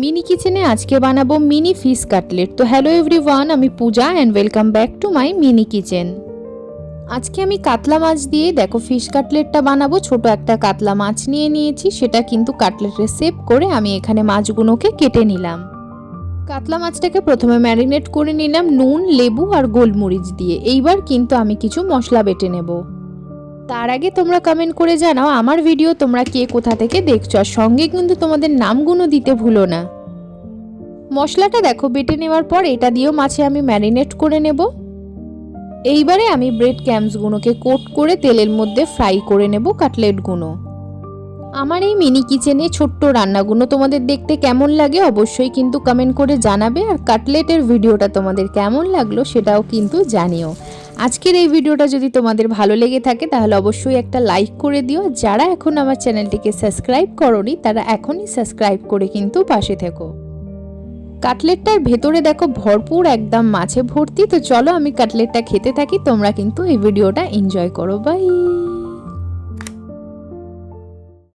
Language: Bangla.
মিনি কিচেনে আজকে বানাবো মিনি ফিশ কাটলেট। তো হ্যালো এভরিওয়ান, আমি Puja and welcome back to my mini kitchen. আজকে আমি কাতলা মাছ দিয়ে দেখো ফিশ কাটলেটটা বানাবো। ছোট একটা কাতলা মাছ নিয়ে নিয়েছি, সেটা কিন্তু কাটলেটের শেপ করে আমি এখানে মাছগুলোকে কেটে নিলাম। কাতলা মাছটাকে প্রথমে ম্যারিনেট করে নিলাম নুন, লেবু আর গোলমরিচ দিয়ে। এইবার কিন্তু আমি কিছু মশলা বেটে নেব। তার আগে তোমরা কমেন্ট করে জানাও আমার ভিডিও তোমরা কে কোথা থেকে দেখছো, আর সঙ্গে কিন্তু তোমাদের নামগুলো দিতে ভুলো না। মশলাটা দেখো বেটে নেওয়ার পর এটা দিয়েও মাছে আমি ম্যারিনেট করে নেব। এইবারে আমি ব্রেড ক্যাম্পসগুলোকে কোট করে তেলের মধ্যে ফ্রাই করে নেব কাটলেটগুলো। আমার এই মিনি কিচেনে ছোট্ট রান্নাগুলো তোমাদের দেখতে কেমন লাগে অবশ্যই কিন্তু কমেন্ট করে জানাবে, আর কাটলেটের ভিডিওটা তোমাদের কেমন লাগলো সেটাও কিন্তু জানিও। আজকের এই ভিডিওটা যদি তোমাদের ভালো লেগে থাকে তাহলে অবশ্যই একটা লাইক করে দিও। যারা এখন আমার চ্যানেলটিকে সাবস্ক্রাইব করোনি তারা এখনই সাবস্ক্রাইব করে কিন্তু পাশে থেকো। কাটলেটটার ভেতরে দেখো ভরপুর একদম মাছে ভর্তি। তো চলো আমি কাটলেটটা খেতে থাকি, তোমরা কিন্তু এই ভিডিওটা এনজয় করো। বাই।